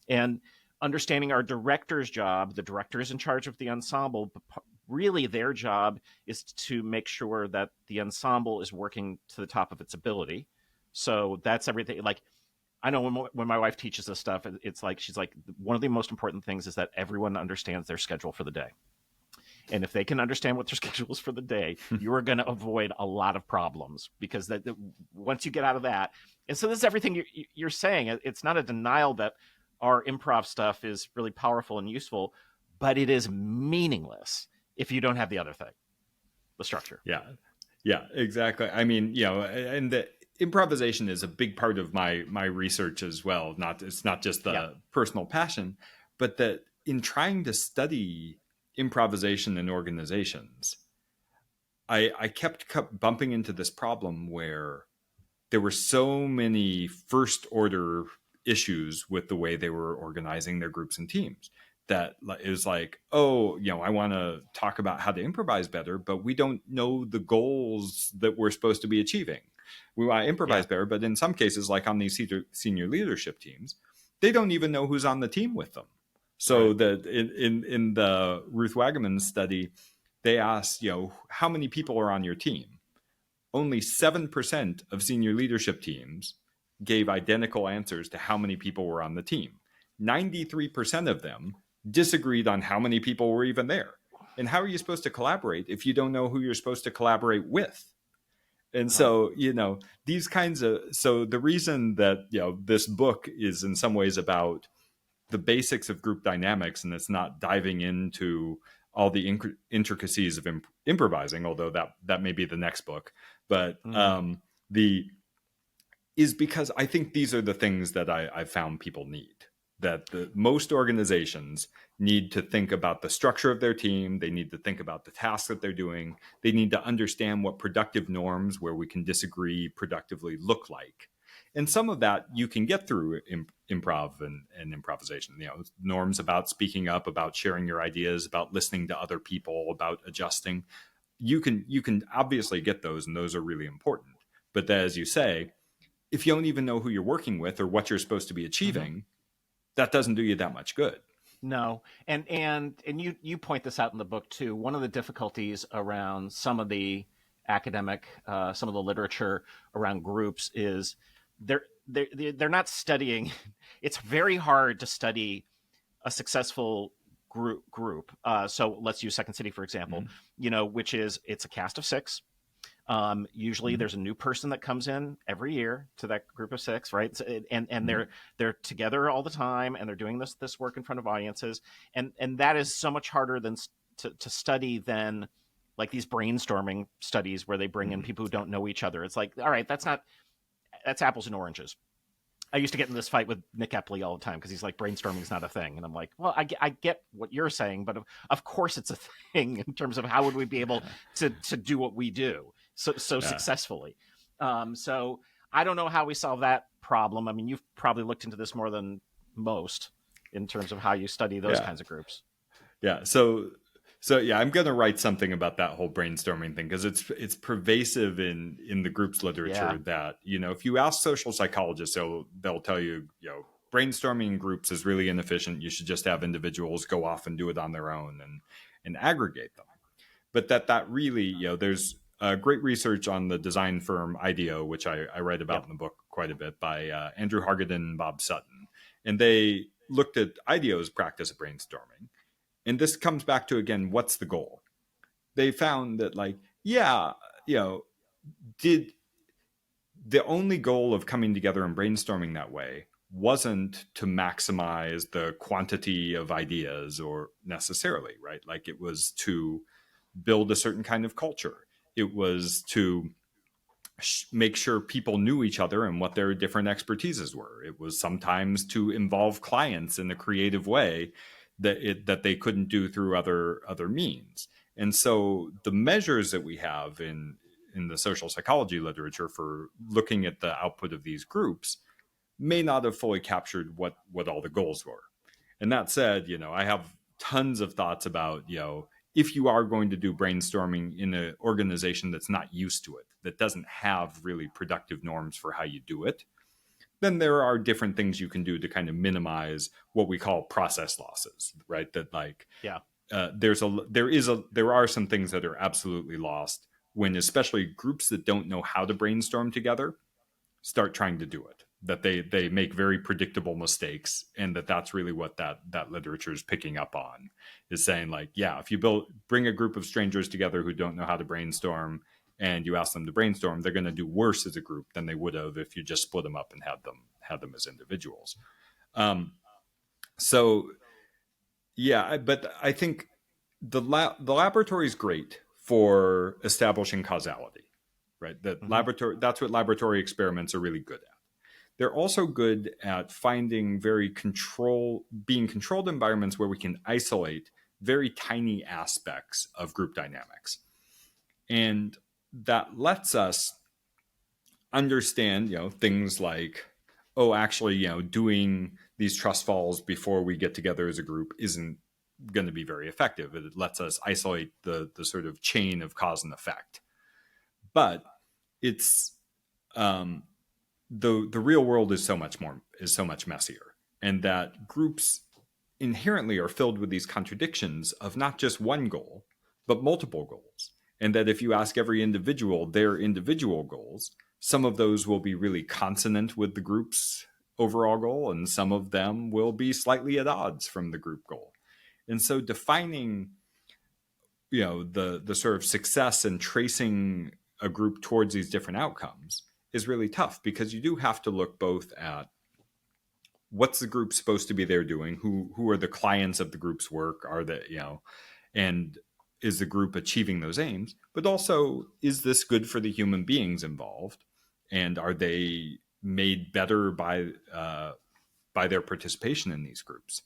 And understanding our director's job, the director is in charge of the ensemble, but really their job is to make sure that the ensemble is working to the top of its ability. So that's everything. Like, I know when my wife teaches this stuff, it's like, she's like, one of the most important things is that everyone understands their schedule for the day. And if they can understand what their schedule is for the day, you are going to avoid a lot of problems, because once you get out of that. And so this is everything you're saying. It's not a denial that our improv stuff is really powerful and useful, but it is meaningless if you don't have the other thing, the structure. Yeah, exactly. I mean, and the improvisation is a big part of my research as well. It's not just the personal passion, but that in trying to study improvisation in organizations, I kept bumping into this problem where there were so many first order issues with the way they were organizing their groups and teams, that it was like, I want to talk about how to improvise better, but we don't know the goals that we're supposed to be achieving. We want to improvise better, but in some cases, like on these senior leadership teams, they don't even know who's on the team with them. So that in the Ruth Wagaman's study, they asked, how many people are on your team? Only 7% of senior leadership teams gave identical answers to how many people were on the team. 93% of them disagreed on how many people were even there. And how are you supposed to collaborate if you don't know who you're supposed to collaborate with? And so, these kinds of, so the reason that, this book is in some ways about the basics of group dynamics, and it's not diving into all the intricacies of improvising, although that may be the next book, but is because I think these are the things that I found people need. That most organizations need to think about the structure of their team. They need to think about the tasks that they're doing. They need to understand what productive norms where we can disagree productively look like. And some of that you can get through improv and improvisation. Norms about speaking up, about sharing your ideas, about listening to other people, about adjusting. You can obviously get those, and those are really important. But as you say, if you don't even know who you're working with or what you're supposed to be achieving, that doesn't do you that much good. No. And you point this out in the book too. One of the difficulties around some of the academic, some of the literature around groups is they're not studying. It's very hard to study a successful group. So let's use Second City, for example, which is, it's a cast of 6. Usually there's a new person that comes in every year to that group of 6, right? So, and they're together all the time, and they're doing this work in front of audiences. And that is so much harder than to study than like these brainstorming studies where they bring in people who don't know each other. It's like, all right, that's apples and oranges. I used to get in this fight with Nick Epley all the time because he's like, brainstorming is not a thing. And I'm like, well, I get what you're saying, but of course it's a thing in terms of how would we be able to do what we do so successfully. So I don't know how we solve that problem. I mean, you've probably looked into this more than most in terms of how you study those kinds of groups. Yeah. So So yeah, I'm going to write something about that whole brainstorming thing because it's pervasive in the group's literature that, you know, if you ask social psychologists, they'll tell you, you know, brainstorming in groups is really inefficient. You should just have individuals go off and do it on their own and aggregate them. But that really, you know, there's great research on the design firm IDEO, which I write about in the book quite a bit, by Andrew Hargadon and Bob Sutton. And they looked at IDEO's practice of brainstorming. And this comes back to, again, what's the goal? They found that, like, yeah, you know, did the only goal of coming together and brainstorming that way wasn't to maximize the quantity of ideas or necessarily, right? Like, it was to build a certain kind of culture. It was to make sure people knew each other and what their different expertises were. It was sometimes to involve clients in a creative way that they couldn't do through other means. And so the measures that we have in the social psychology literature for looking at the output of these groups may not have fully captured what all the goals were. And that said, you know, I have tons of thoughts about, you know, if you are going to do brainstorming in an organization that's not used to it, that doesn't have really productive norms for how you do it, then there are different things you can do to kind of minimize what we call process losses, right? That, like, there are some things that are absolutely lost when, especially groups that don't know how to brainstorm together, start trying to do it. That they make very predictable mistakes, and that's really what that literature is picking up on, is saying, like, yeah, if you bring a group of strangers together who don't know how to brainstorm and you ask them to brainstorm, they're going to do worse as a group than they would have if you just split them up and had them as individuals. So yeah, but I think the laboratory is great for establishing causality, right? That's what laboratory experiments are really good at. They're also good at finding being controlled environments where we can isolate very tiny aspects of group dynamics. And that lets us understand, you know, things like, oh, actually, you know, doing these trust falls before we get together as a group isn't going to be very effective. It lets us isolate the sort of chain of cause and effect. But it's the real world is so much messier, and that groups inherently are filled with these contradictions of not just one goal, but multiple goals. And that if you ask every individual their individual goals, some of those will be really consonant with the group's overall goal, and some of them will be slightly at odds from the group goal. And so defining, you know, the sort of success and tracing a group towards these different outcomes is really tough, because you do have to look both at what's the group supposed to be there doing, who are the clients of the group's work, are they, you know, and is the group achieving those aims, but also, is this good for the human beings involved, and are they made better by their participation in these groups?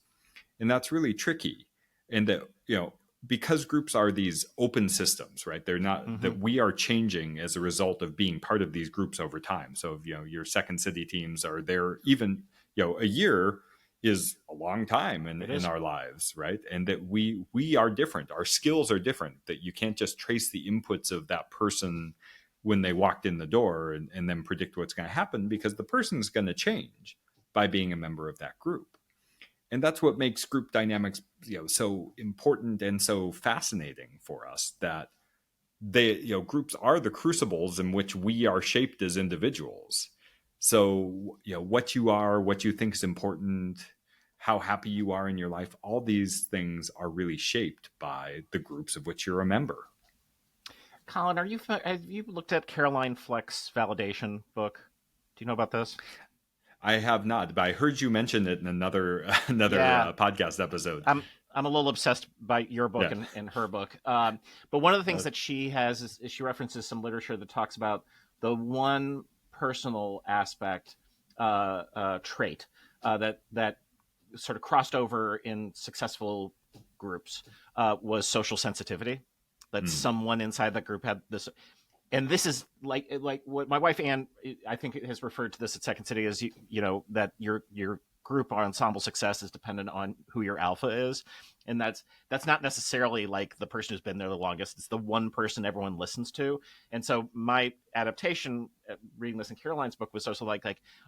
And that's really tricky. And that, you know, because groups are these open systems, right? They're not that we are changing as a result of being part of these groups over time. So, you know, your Second City teams are there, even, you know, a year is a long time in our lives, right? And that we are different. Our skills are different, that you can't just trace the inputs of that person when they walked in the door and then predict what's going to happen, because the person's going to change by being a member of that group. And that's what makes group dynamics, you know, so important and so fascinating for us, that groups are the crucibles in which we are shaped as individuals. So, you know, what you are, what you think is important, how happy you are in your life, all these things are really shaped by the groups of which you're a member. Colin, have you looked at Caroline Fleck's validation book? Do you know about this? I have not, but I heard you mention it in another podcast episode. I'm a little obsessed by your book and her book. But one of the things that she has is she references some literature that talks about the one personal aspect trait that sort of crossed over in successful groups was social sensitivity. That someone inside that group had this. And this is like what my wife Anne, I think, has referred to this at Second City as, you know, that your group or ensemble success is dependent on who your alpha is. And that's not necessarily like the person who's been there the longest. It's the one person everyone listens to. And so my adaptation, reading this in Caroline's book, was also like,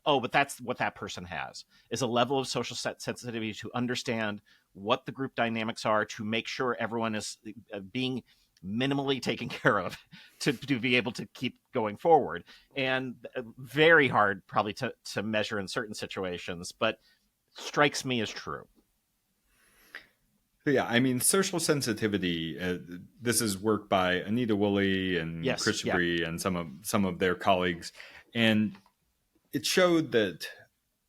oh, but that's what that person has, is a level of social sensitivity to understand what the group dynamics are, to make sure everyone is being minimally taken care of to be able to keep going forward. And very hard probably to measure in certain situations, but strikes me as true. Yeah, I mean, social sensitivity, this is work by Anita Woolley and Chris Chabris and some of their colleagues. And it showed that,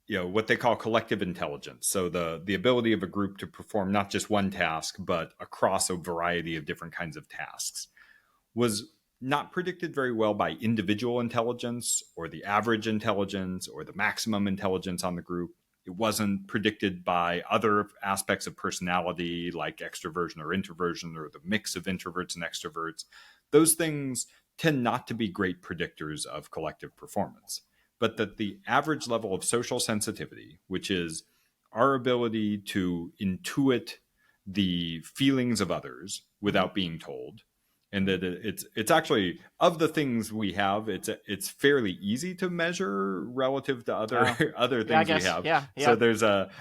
what they call collective intelligence. So the ability of a group to perform not just one task, but across a variety of different kinds of tasks, was not predicted very well by individual intelligence or the average intelligence or the maximum intelligence on the group. It wasn't predicted by other aspects of personality like extroversion or introversion or the mix of introverts and extroverts. Those things tend not to be great predictors of collective performance, but that the average level of social sensitivity, which is our ability to intuit the feelings of others without being told, and that it's actually, of the things we have, it's fairly easy to measure relative to other things we have. Yeah. So there's that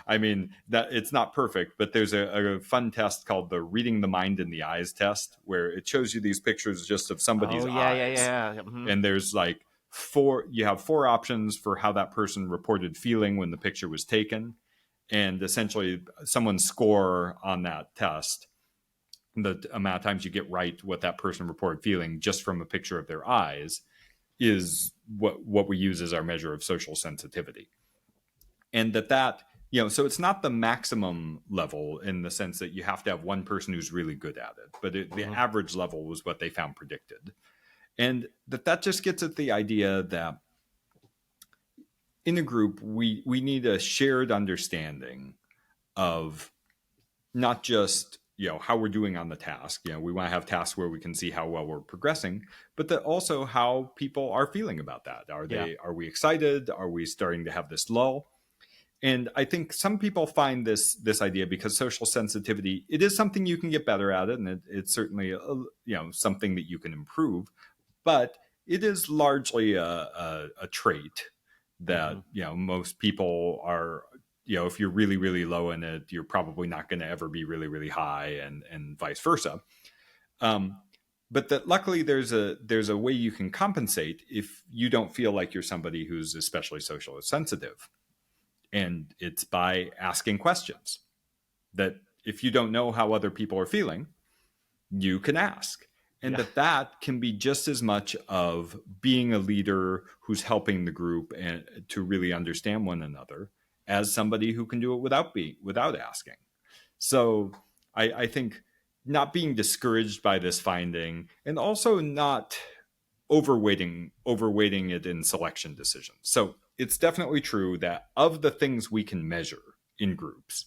it's not perfect, but there's a fun test called the reading the mind in the eyes test, where it shows you these pictures just of somebody's eyes. Mm-hmm. And there's like you have four options for how that person reported feeling when the picture was taken, and essentially someone's score on that test, the amount of times you get right what that person reported feeling just from a picture of their eyes, is what we use as our measure of social sensitivity. And that so it's not the maximum level in the sense that you have to have one person who's really good at it, but the average level was what they found predicted. And that just gets at the idea that in a group, we need a shared understanding of not just how we're doing on the task. We want to have tasks where we can see how well we're progressing, but that also how people are feeling about that. Are we excited? Are we starting to have this lull? And I think some people find this idea, because social sensitivity, it is something you can get better at it, and it's certainly something that you can improve, but it is largely a trait that most people are. If you're really, really low in it, you're probably not going to ever be really, really high, and vice versa. But that luckily there's a way you can compensate if you don't feel like you're somebody who's especially socially sensitive. And it's by asking questions. That if you don't know how other people are feeling, you can ask. And that can be just as much of being a leader who's helping the group and to really understand one another, as somebody who can do it without asking. So I think not being discouraged by this finding, and also not overweighting it in selection decisions. So it's definitely true that of the things we can measure in groups,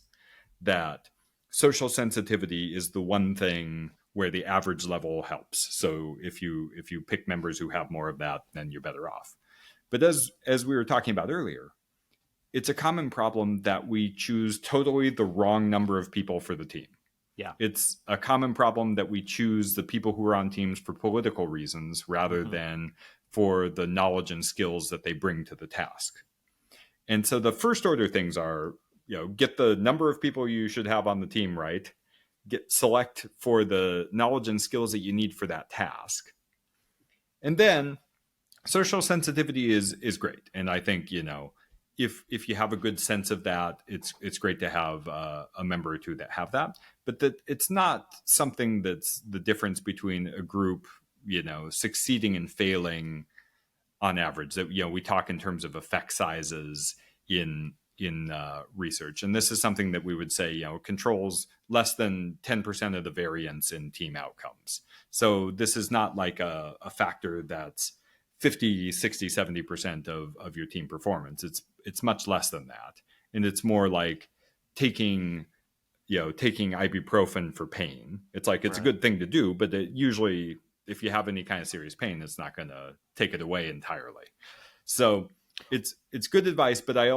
that social sensitivity is the one thing where the average level helps. So if you pick members who have more of that, then you're better off. But as we were talking about earlier, it's a common problem that we choose totally the wrong number of people for the team. Yeah. It's a common problem that we choose the people who are on teams for political reasons rather than for the knowledge and skills that they bring to the task. And so the first order things are, get the number of people you should have on the team right, select for the knowledge and skills that you need for that task. And then social sensitivity is great. And I think, if you have a good sense of that, it's great to have a member or two that have that, but that it's not something that's the difference between a group, succeeding and failing on average. That we talk in terms of effect sizes in research, and this is something that we would say controls less than 10% of the variance in team outcomes. So this is not like a factor that's 50, 60, 70% of your team performance. It's much less than that. And it's more like taking ibuprofen for pain. It's like, it's a good thing to do, but usually if you have any kind of serious pain, it's not going to take it away entirely. So it's good advice, but I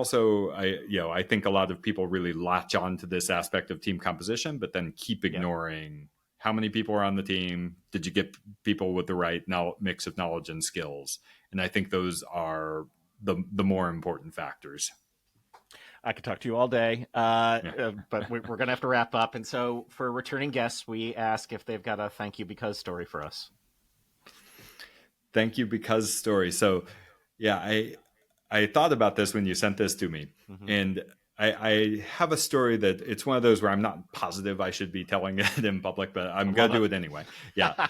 think a lot of people really latch on to this aspect of team composition, but then keep ignoring how many people are on the team. Did you get people with the right mix of knowledge and skills? And I think those are the more important factors. I could talk to you all day, but we're going to have to wrap up. And so for returning guests, we ask if they've got a thank you because story for us. Thank you because story. So yeah, I thought about this when you sent this to me, and I have a story that it's one of those where I'm not positive I should be telling it in public, but I'm going to do it anyway. Yeah.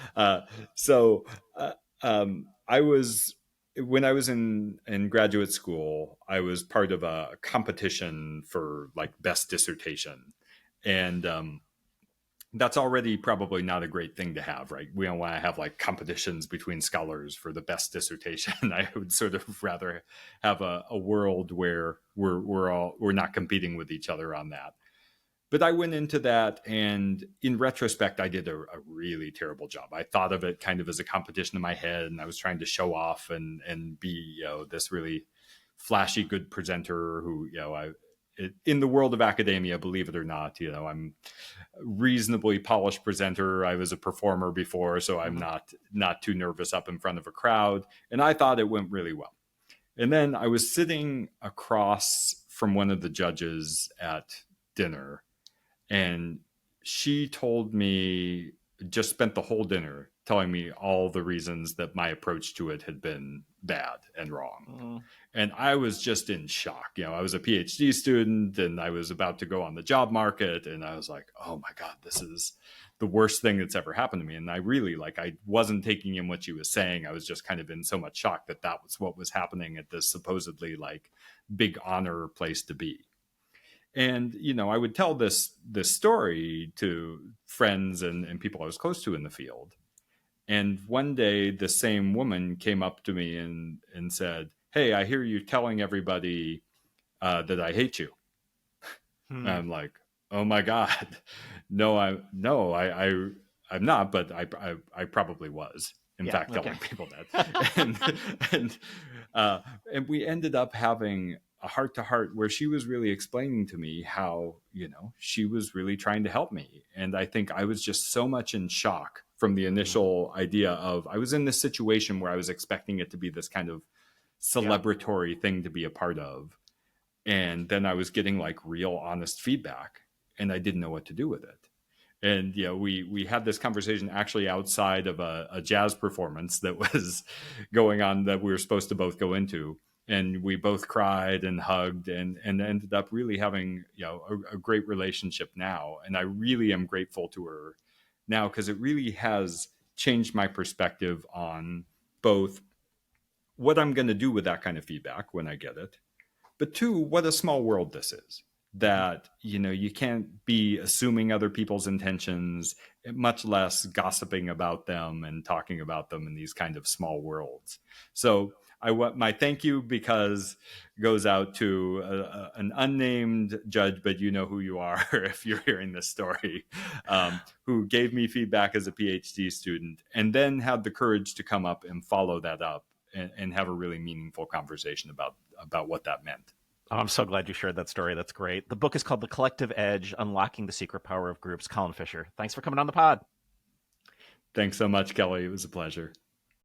When I was in graduate school, I was part of a competition for like best dissertation. And that's already probably not a great thing to have, right? We don't want to have like competitions between scholars for the best dissertation. I would sort of rather have a world where we're not competing with each other on that. But I went into that, and in retrospect, I did a really terrible job. I thought of it kind of as a competition in my head, and I was trying to show off and be, this really flashy good presenter who, in the world of academia, believe it or not, I'm a reasonably polished presenter. I was a performer before, so I'm not too nervous up in front of a crowd. And I thought it went really well. And then I was sitting across from one of the judges at dinner, and she told me, just spent the whole dinner telling me all the reasons that my approach to it had been bad and wrong. And I was just in shock. I was a PhD student and I was about to go on the job market. And I was like, oh my God, this is the worst thing that's ever happened to me. And I really, I wasn't taking in what she was saying. I was just kind of in so much shock that was what was happening at this supposedly big honor place to be. And, I would tell this story to friends and people I was close to in the field. And one day the same woman came up to me and said, hey, I hear you telling everybody that I hate you. And I'm like, oh my God, I'm not, but I probably was. In fact, telling people that. And we ended up having a heart-to-heart where she was really explaining to me how, she was really trying to help me. And I think I was just so much in shock from the initial idea of, I was in this situation where I was expecting it to be this kind of celebratory thing to be a part of. And then I was getting real honest feedback, and I didn't know what to do with it. And we had this conversation actually outside of a jazz performance that was going on that we were supposed to both go into. And we both cried and hugged and ended up really having, a great relationship now. And I really am grateful to her now, because it really has changed my perspective on both what I'm going to do with that kind of feedback when I get it, but two, what a small world this is. That, you can't be assuming other people's intentions, much less gossiping about them and talking about them in these kind of small worlds. So I want my thank you because goes out to an unnamed judge, but you know who you are if you're hearing this story, who gave me feedback as a PhD student and then had the courage to come up and follow that up and have a really meaningful conversation about what that meant. Oh, I'm so glad you shared that story. That's great. The book is called The Collective Edge, Unlocking the Secret Power of Groups. Colin Fisher, thanks for coming on the pod. Thanks so much, Kelly. It was a pleasure.